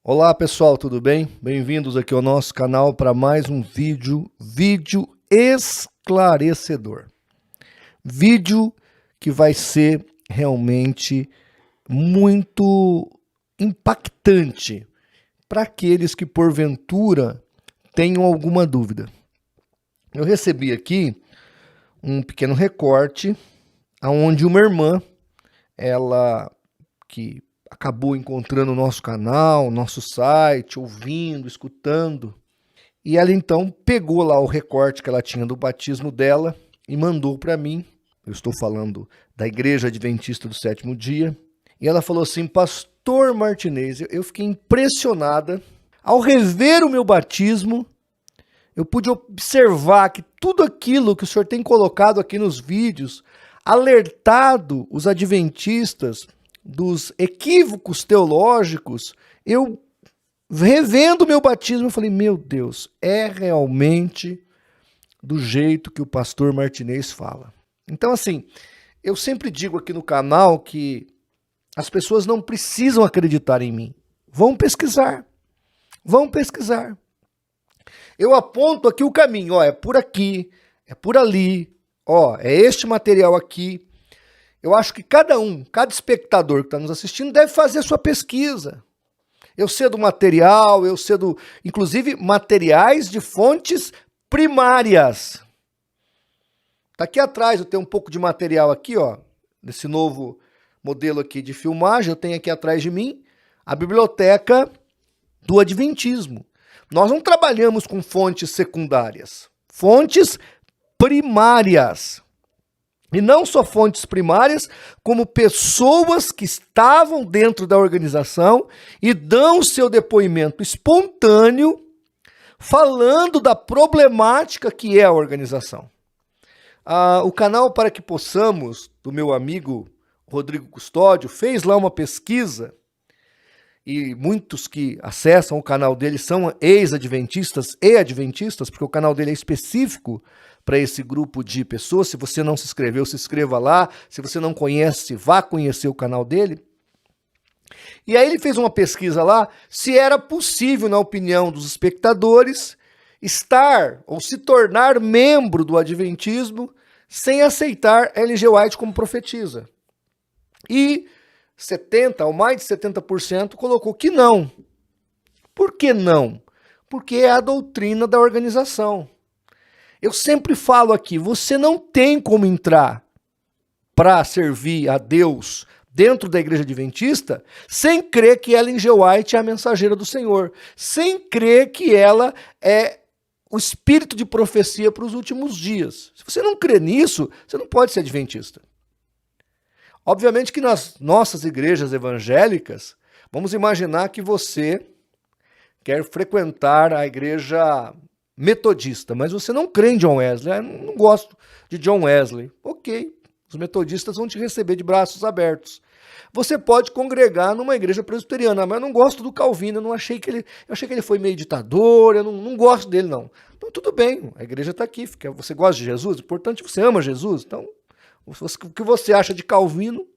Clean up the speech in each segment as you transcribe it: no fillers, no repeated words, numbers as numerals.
Olá pessoal, tudo bem? Bem-vindos aqui ao nosso canal para mais um vídeo esclarecedor. Vídeo que vai ser realmente muito impactante para aqueles que porventura tenham alguma dúvida. Eu recebi aqui um pequeno recorte onde uma irmã, ela que acabou encontrando o nosso canal, nosso site, ouvindo, escutando. E ela então pegou lá o recorte que ela tinha do batismo dela e mandou para mim. Eu estou falando da Igreja Adventista do Sétimo Dia. E ela falou assim: Pastor Martinez, eu fiquei impressionada. Ao rever o meu batismo, eu pude observar que tudo aquilo que o senhor tem colocado aqui nos vídeos, alertado os adventistas dos equívocos teológicos, eu revendo o meu batismo, eu falei, meu Deus, é realmente do jeito que o pastor Martinez fala. Então, assim, eu sempre digo aqui no canal que as pessoas não precisam acreditar em mim. Vão pesquisar. Vão pesquisar. Eu aponto aqui o caminho, ó, é por aqui, é por ali, ó, é este material aqui. Eu acho que cada espectador que está nos assistindo deve fazer a sua pesquisa. Eu cedo material, eu cedo, inclusive, materiais de fontes primárias. Tá aqui atrás, eu tenho um pouco de material aqui, ó, desse novo modelo aqui de filmagem. Eu tenho aqui atrás de mim a biblioteca do Adventismo. Nós não trabalhamos com fontes secundárias, fontes primárias. E não só fontes primárias, como pessoas que estavam dentro da organização e dão seu depoimento espontâneo falando da problemática que é a organização. O canal Para Que Possamos, do meu amigo Rodrigo Custódio, fez lá uma pesquisa e muitos que acessam o canal dele são ex-adventistas e adventistas, porque o canal dele é específico para esse grupo de pessoas. Se você não se inscreveu, se inscreva lá. Se você não conhece, vá conhecer o canal dele. E aí ele fez uma pesquisa lá se era possível, na opinião dos espectadores, estar ou se tornar membro do Adventismo sem aceitar Ellen G. White como profetisa. E 70% ou mais de 70% colocou que não. Por que não? Porque é a doutrina da organização. Eu sempre falo aqui, você não tem como entrar para servir a Deus dentro da Igreja Adventista sem crer que Ellen G. White é a mensageira do Senhor, sem crer que ela é o espírito de profecia para os últimos dias. Se você não crê nisso, você não pode ser adventista. Obviamente que nas nossas igrejas evangélicas, vamos imaginar que você quer frequentar a igreja metodista, mas você não crê em John Wesley. Eu não gosto de John Wesley. Ok, os metodistas vão te receber de braços abertos. Você pode congregar numa igreja presbiteriana, mas eu não gosto do Calvino, eu achei que ele foi meio ditador, eu não gosto dele não. Então tudo bem, a igreja está aqui, você gosta de Jesus, importante você ama Jesus, então o que você acha de Calvino,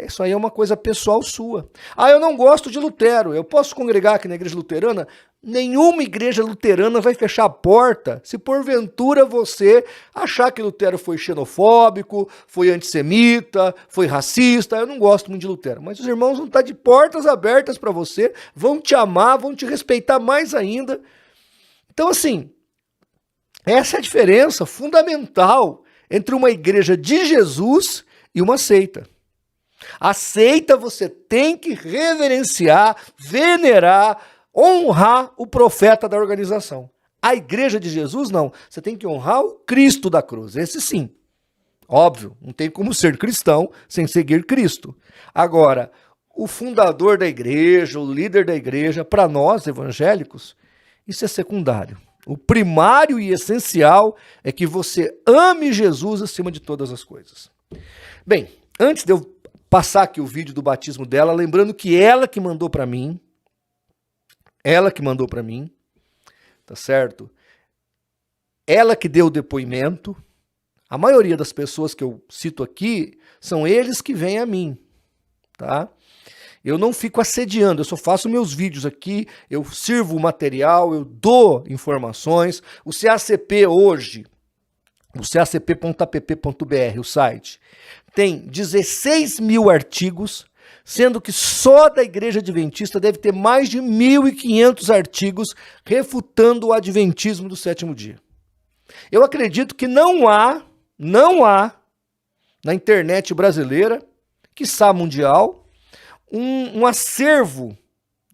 isso aí é uma coisa pessoal sua. Eu não gosto de Lutero, eu posso congregar aqui na igreja luterana? Nenhuma igreja luterana vai fechar a porta se porventura você achar que Lutero foi xenofóbico, foi antissemita, foi racista. Eu não gosto muito de Lutero, mas os irmãos vão estar de portas abertas para você, vão te amar, vão te respeitar mais ainda. Então assim, essa é a diferença fundamental entre uma igreja de Jesus e uma seita. A seita você tem que reverenciar, venerar, honrar o profeta da organização. A igreja de Jesus não. Você tem que honrar o Cristo da cruz. Esse sim. Óbvio, não tem como ser cristão sem seguir Cristo. Agora, o fundador da igreja, o líder da igreja, para nós evangélicos, isso é secundário. O primário e essencial é que você ame Jesus acima de todas as coisas. Bem, antes de eu passar aqui o vídeo do batismo dela, lembrando que ela que mandou para mim, tá certo? Ela que deu o depoimento. A maioria das pessoas que eu cito aqui são eles que vêm a mim, tá? Eu não fico assediando, eu só faço meus vídeos aqui, eu sirvo o material, eu dou informações. O CACP hoje, o cacp.app.br, o site, tem 16 mil artigos, sendo que só da Igreja Adventista deve ter mais de 1.500 artigos refutando o adventismo do sétimo dia. Eu acredito que não há na internet brasileira, quiçá mundial, um acervo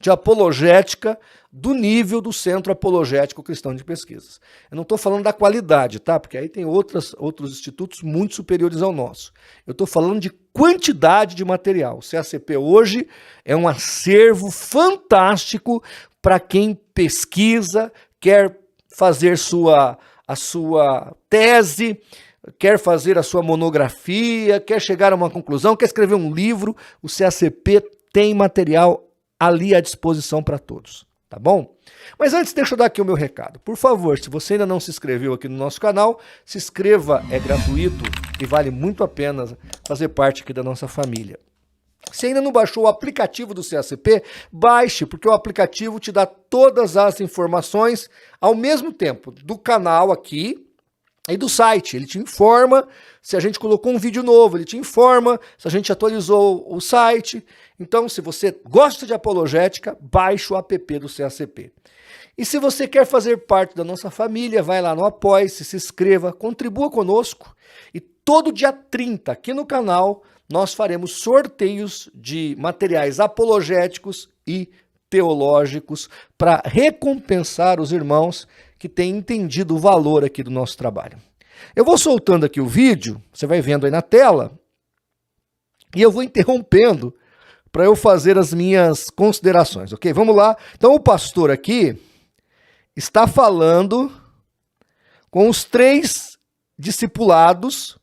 de apologética do nível do Centro Apologético Cristão de Pesquisas. Eu não estou falando da qualidade, tá? Porque aí tem outros institutos muito superiores ao nosso. Eu estou falando de quantidade de material. O CACP hoje é um acervo fantástico para quem pesquisa, quer fazer a sua tese, quer fazer a sua monografia, quer chegar a uma conclusão, quer escrever um livro. O CACP tem material ali à disposição para todos, tá bom? Mas antes, deixa eu dar aqui o meu recado. Por favor, se você ainda não se inscreveu aqui no nosso canal, se inscreva, é gratuito e vale muito a pena fazer parte aqui da nossa família. Se ainda não baixou o aplicativo do CACP, baixe, porque o aplicativo te dá todas as informações ao mesmo tempo do canal aqui e do site. Ele te informa se a gente colocou um vídeo novo, ele te informa se a gente atualizou o site. Então, se você gosta de apologética, baixe o app do CACP. E se você quer fazer parte da nossa família, vai lá no Apoie-se, se inscreva, contribua conosco. E todo dia 30 aqui no canal, nós faremos sorteios de materiais apologéticos e teológicos para recompensar os irmãos que têm entendido o valor aqui do nosso trabalho. Eu vou soltando aqui o vídeo, você vai vendo aí na tela, e eu vou interrompendo para eu fazer as minhas considerações, ok? Vamos lá. Então o pastor aqui está falando com os 3 discipulados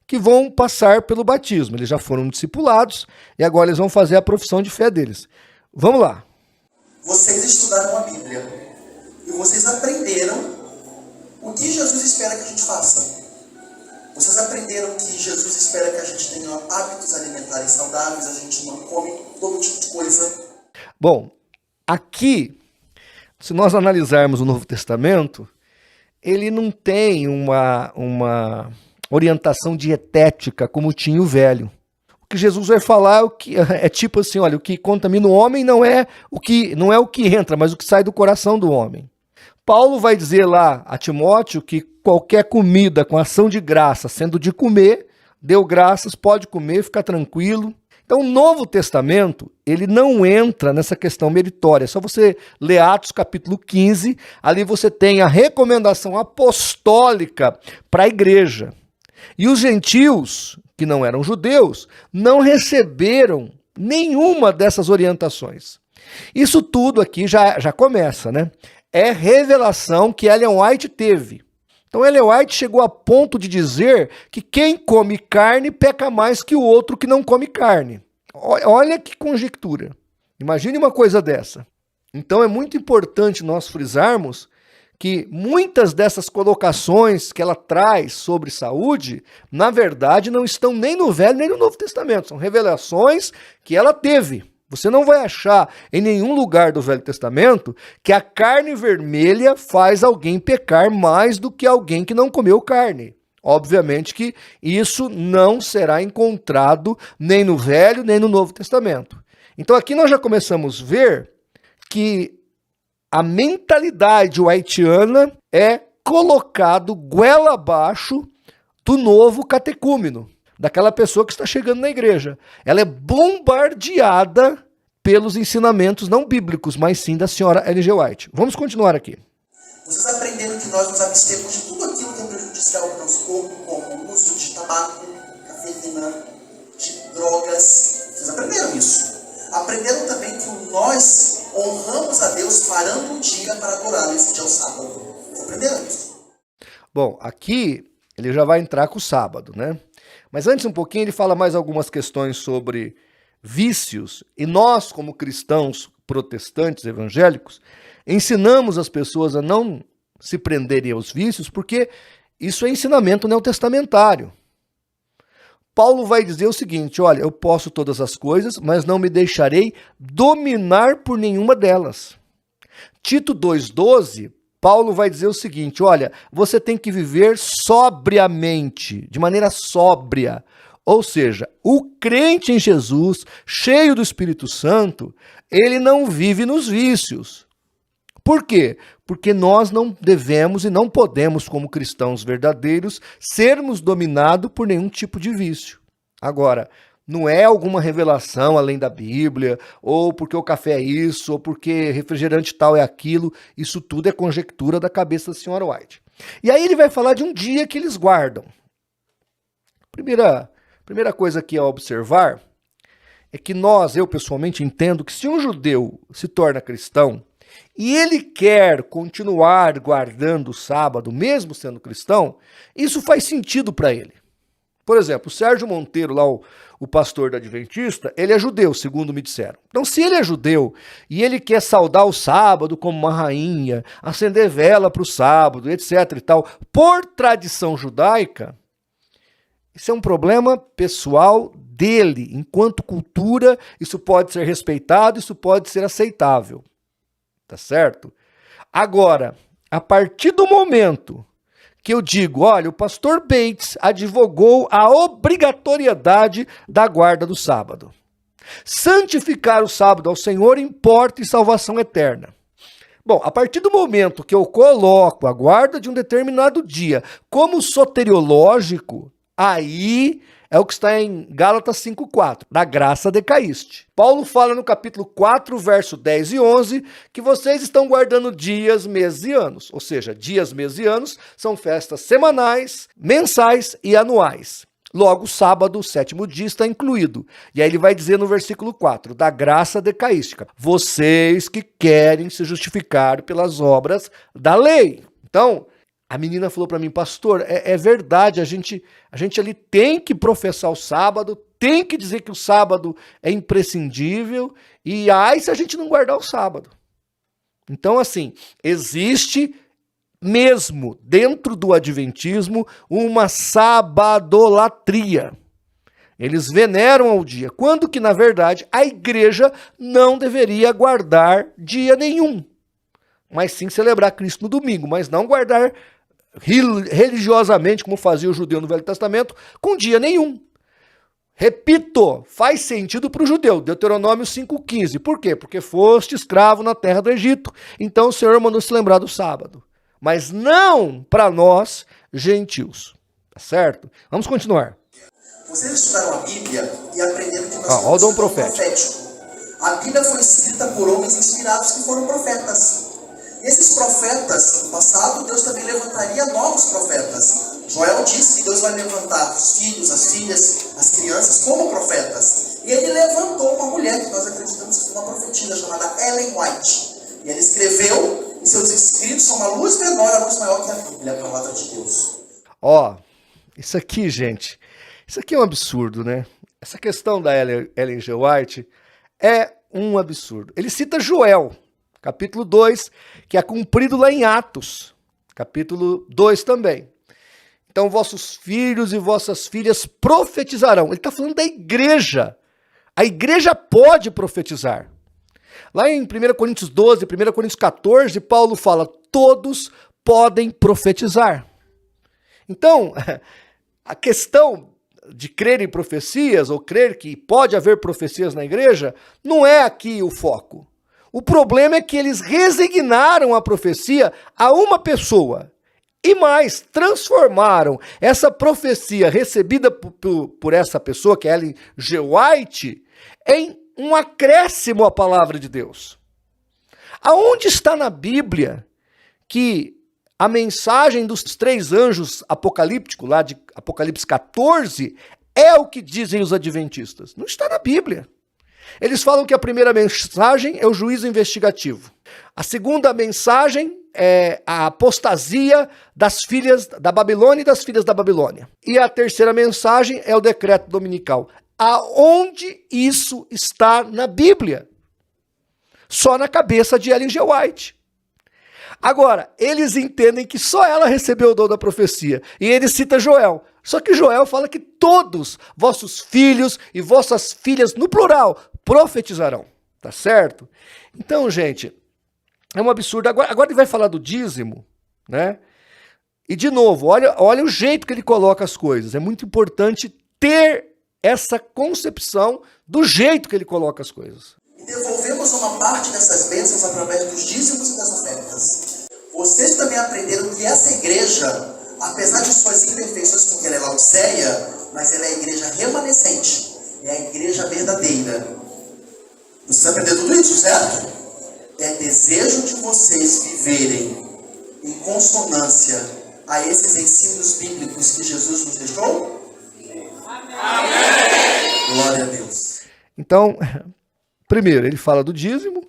que vão passar pelo batismo. Eles já foram discipulados e agora eles vão fazer a profissão de fé deles. Vamos lá. Vocês estudaram a Bíblia e vocês aprenderam o que Jesus espera que a gente faça. Vocês aprenderam que Jesus espera que a gente tenha hábitos alimentares saudáveis, a gente não come todo tipo de coisa. Bom, aqui, se nós analisarmos o Novo Testamento, ele não tem uma orientação dietética como tinha o Velho. O que Jesus vai falar é tipo assim, olha, o que contamina o homem não é o que entra, mas o que sai do coração do homem. Paulo vai dizer lá a Timóteo que qualquer comida com ação de graça, sendo de comer, deu graças, pode comer, fica tranquilo. Então o Novo Testamento, ele não entra nessa questão meritória. É só você ler Atos capítulo 15, ali você tem a recomendação apostólica para a igreja. E os gentios, que não eram judeus, não receberam nenhuma dessas orientações. Isso tudo aqui já começa, né? É revelação que Ellen White teve. Então Ellen White chegou a ponto de dizer que quem come carne peca mais que o outro que não come carne. Olha que conjectura. Imagine uma coisa dessa. Então é muito importante nós frisarmos que muitas dessas colocações que ela traz sobre saúde, na verdade, não estão nem no Velho nem no Novo Testamento. São revelações que ela teve. Você não vai achar em nenhum lugar do Velho Testamento que a carne vermelha faz alguém pecar mais do que alguém que não comeu carne. Obviamente que isso não será encontrado nem no Velho nem no Novo Testamento. Então aqui nós já começamos a ver que a mentalidade whitiana é colocado goela abaixo do novo catecúmeno, daquela pessoa que está chegando na igreja. Ela é bombardeada pelos ensinamentos não bíblicos, mas sim da senhora Ellen G. White. Vamos continuar aqui. Vocês aprenderam que nós nos abstemos de tudo aquilo que é prejudicial para o nosso corpo, como o uso de tabaco, cafeína, de drogas. Vocês aprenderam isso. Aprenderam também que nós honramos a Deus parando um dia para adorá-lo, esse dia é o sábado. Vocês aprenderam isso? Bom, aqui ele já vai entrar com o sábado, né? Mas antes um pouquinho ele fala mais algumas questões sobre vícios. E nós, como cristãos protestantes evangélicos, ensinamos as pessoas a não se prenderem aos vícios, porque isso é ensinamento neotestamentário. Paulo vai dizer o seguinte, olha, eu posso todas as coisas, mas não me deixarei dominar por nenhuma delas. Tito 2,12, Paulo vai dizer o seguinte, olha, você tem que viver sobriamente, de maneira sóbria. Ou seja, o crente em Jesus, cheio do Espírito Santo, ele não vive nos vícios. Por quê? Porque nós não devemos e não podemos, como cristãos verdadeiros, sermos dominados por nenhum tipo de vício. Agora, não é alguma revelação além da Bíblia, ou porque o café é isso, ou porque refrigerante tal é aquilo. Isso tudo é conjectura da cabeça da senhora White. E aí ele vai falar de um dia que eles guardam. Primeira coisa aqui a observar é que eu pessoalmente entendo que se um judeu se torna cristão e ele quer continuar guardando o sábado, mesmo sendo cristão, isso faz sentido para ele. Por exemplo, o Sérgio Monteiro, lá o pastor da Adventista, ele é judeu, segundo me disseram. Então, se ele é judeu e ele quer saudar o sábado como uma rainha, acender vela para o sábado, etc. e tal, por tradição judaica, isso é um problema pessoal dele. Enquanto cultura, isso pode ser respeitado, isso pode ser aceitável. Tá certo? Agora, a partir do momento que eu digo, olha, o pastor Bates advogou a obrigatoriedade da guarda do sábado. Santificar o sábado ao Senhor importa em salvação eterna. Bom, a partir do momento que eu coloco a guarda de um determinado dia como soteriológico, aí é o que está em Gálatas 5,4, da graça decaíste. Paulo fala no capítulo 4, verso 10 e 11, que vocês estão guardando dias, meses e anos. Ou seja, dias, meses e anos são festas semanais, mensais e anuais. Logo, o sábado, o sétimo dia, está incluído. E aí ele vai dizer no versículo 4, da graça decaística, vocês que querem se justificar pelas obras da lei. Então, a menina falou para mim, pastor, é verdade, a gente ali tem que professar o sábado, tem que dizer que o sábado é imprescindível, e ai se a gente não guardar o sábado. Então, assim, existe mesmo dentro do adventismo uma sabadolatria. Eles veneram ao dia, quando que, na verdade, a igreja não deveria guardar dia nenhum, mas sim celebrar Cristo no domingo, mas não guardar religiosamente, como fazia o judeu no Velho Testamento, com dia nenhum. Repito, faz sentido para o judeu, Deuteronômio 5,15. Por quê? Porque foste escravo na terra do Egito. Então o Senhor mandou se lembrar do sábado. Mas não para nós, gentios. Tá certo? Vamos continuar. Vocês estudaram a Bíblia e aprenderam que nós Olha o dom profético. A Bíblia foi escrita por homens inspirados que foram profetas. E esses profetas, no passado, Deus também levantaria novos profetas. Joel disse que Deus vai levantar os filhos, as filhas, as crianças como profetas. E ele levantou uma mulher que nós acreditamos que foi uma profetisa, chamada Ellen White. E ele escreveu, e seus escritos são uma luz menor, a luz maior que a Bíblia, a palavra de Deus. Ó, isso aqui, gente, isso aqui é um absurdo, né? Essa questão da Ellen G. White é um absurdo. Ele cita Joel, capítulo 2, que é cumprido lá em Atos, capítulo 2 também. Então, vossos filhos e vossas filhas profetizarão. Ele está falando da igreja. A igreja pode profetizar. Lá em 1 Coríntios 12, 1 Coríntios 14, Paulo fala, todos podem profetizar. Então, a questão de crer em profecias, ou crer que pode haver profecias na igreja, não é aqui o foco. O problema é que eles resignaram a profecia a uma pessoa. E mais, transformaram essa profecia recebida por essa pessoa, que é Ellen G. White, em um acréscimo à palavra de Deus. Aonde está na Bíblia que a mensagem dos 3 anjos apocalípticos, lá de Apocalipse 14, é o que dizem os adventistas? Não está na Bíblia. Eles falam que a primeira mensagem é o juízo investigativo. A segunda mensagem é a apostasia das filhas da Babilônia e das filhas da Babilônia. E a terceira mensagem é o decreto dominical. Aonde isso está na Bíblia? Só na cabeça de Ellen G. White. Agora, eles entendem que só ela recebeu o dom da profecia. E ele cita Joel. Só que Joel fala que todos vossos filhos e vossas filhas, no plural, profetizarão. Tá certo? Então, gente, é um absurdo. Agora ele vai falar do dízimo, né? E de novo, olha o jeito que ele coloca as coisas. É muito importante ter essa concepção do jeito que ele coloca as coisas. E devolvemos uma parte dessas bênçãos através dos dízimos e das ofertas. Vocês também aprenderam que essa igreja, apesar de suas imperfeições, porque ela é Laodiceia, mas ela é a igreja remanescente, é a igreja verdadeira. Vocês aprenderam tudo isso, certo? É desejo de vocês viverem em consonância a esses ensinos bíblicos que Jesus nos deixou? Amém! Glória a Deus. Então, primeiro, ele fala do dízimo.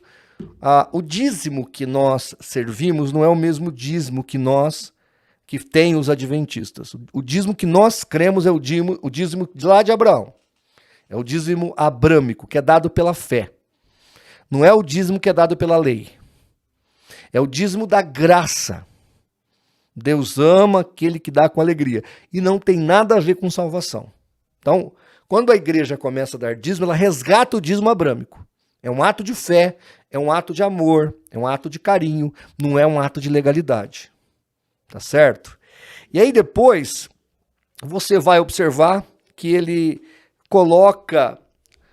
O dízimo que nós servimos não é o mesmo dízimo que tem os adventistas. O dízimo que nós cremos é o dízimo de lá de Abraão. É o dízimo abrâmico, que é dado pela fé. Não é o dízimo que é dado pela lei. É o dízimo da graça. Deus ama aquele que dá com alegria. E não tem nada a ver com salvação. Então, quando a igreja começa a dar dízimo, ela resgata o dízimo abrâmico. É um ato de fé, é um ato de amor, é um ato de carinho, não é um ato de legalidade. Tá certo? E aí depois, você vai observar que ele coloca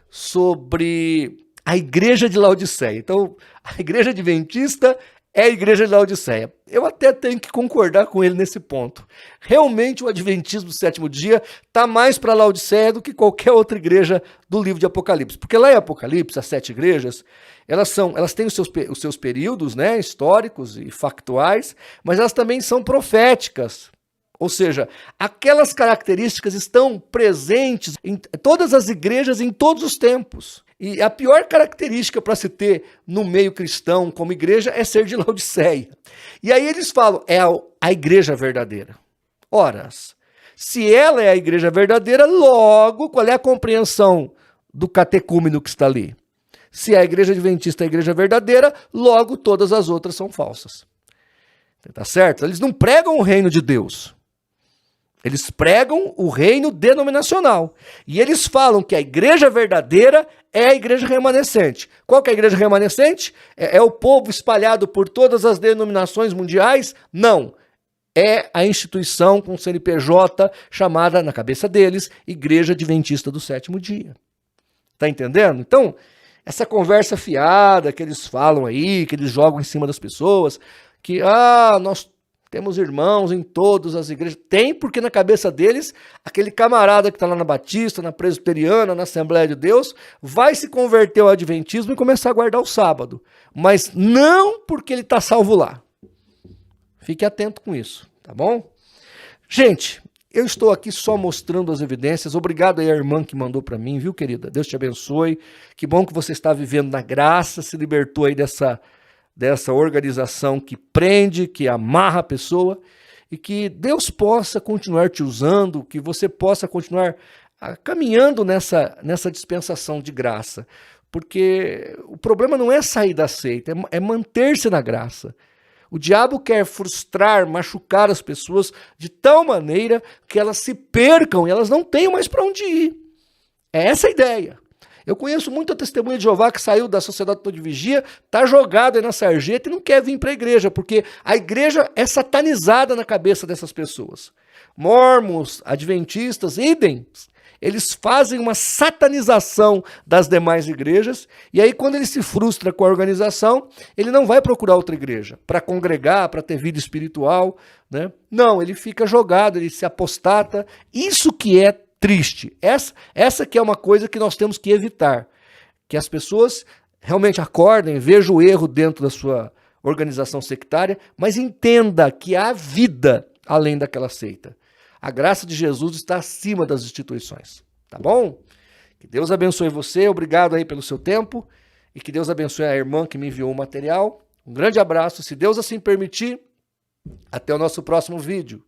sobre a igreja de Laodiceia. Então, a igreja adventista é a igreja de Laodiceia. Eu até tenho que concordar com ele nesse ponto. Realmente o adventismo do sétimo dia está mais para Laodiceia do que qualquer outra igreja do livro de Apocalipse. Porque lá em Apocalipse, as 7 igrejas, elas têm os seus períodos, né, históricos e factuais, mas elas também são proféticas. Ou seja, aquelas características estão presentes em todas as igrejas em todos os tempos. E a pior característica para se ter no meio cristão como igreja é ser de Laodiceia. E aí eles falam, é a igreja verdadeira. Ora, se ela é a igreja verdadeira, logo, qual é a compreensão do catecúmeno que está ali? Se a igreja adventista é a igreja verdadeira, logo todas as outras são falsas. Tá certo? Eles não pregam o reino de Deus. Eles pregam o reino denominacional. E eles falam que a igreja verdadeira é a igreja remanescente. Qual que é a igreja remanescente? É o povo espalhado por todas as denominações mundiais? Não. É a instituição com CNPJ chamada, na cabeça deles, Igreja Adventista do Sétimo Dia. Tá entendendo? Então, essa conversa fiada que eles falam aí, que eles jogam em cima das pessoas, que, nós temos irmãos em todas as igrejas. Tem, porque na cabeça deles, aquele camarada que está lá na Batista, na Presbiteriana, na Assembleia de Deus, vai se converter ao Adventismo e começar a guardar o sábado. Mas não porque ele está salvo lá. Fique atento com isso, tá bom? Gente, eu estou aqui só mostrando as evidências. Obrigado aí a irmã que mandou para mim, viu, querida? Deus te abençoe. Que bom que você está vivendo na graça, se libertou aí dessa organização que prende, que amarra a pessoa, e que Deus possa continuar te usando, que você possa continuar caminhando nessa dispensação de graça. Porque o problema não é sair da seita, é manter-se na graça. O diabo quer frustrar, machucar as pessoas de tal maneira que elas se percam e elas não tenham mais para onde ir. É essa a ideia. Eu conheço muita testemunha de Jeová que saiu da Sociedade de Vigia, está jogado aí na sarjeta e não quer vir para a igreja, porque a igreja é satanizada na cabeça dessas pessoas. Mormons, adventistas, idem, eles fazem uma satanização das demais igrejas, e aí quando ele se frustra com a organização, ele não vai procurar outra igreja para congregar, para ter vida espiritual, né? Não, ele fica jogado, ele se apostata. Isso que é triste. Essa que é uma coisa que nós temos que evitar. Que as pessoas realmente acordem, vejam o erro dentro da sua organização sectária, mas entenda que há vida além daquela seita. A graça de Jesus está acima das instituições. Tá bom? Que Deus abençoe você. Obrigado aí pelo seu tempo. E que Deus abençoe a irmã que me enviou o material. Um grande abraço. Se Deus assim permitir, até o nosso próximo vídeo.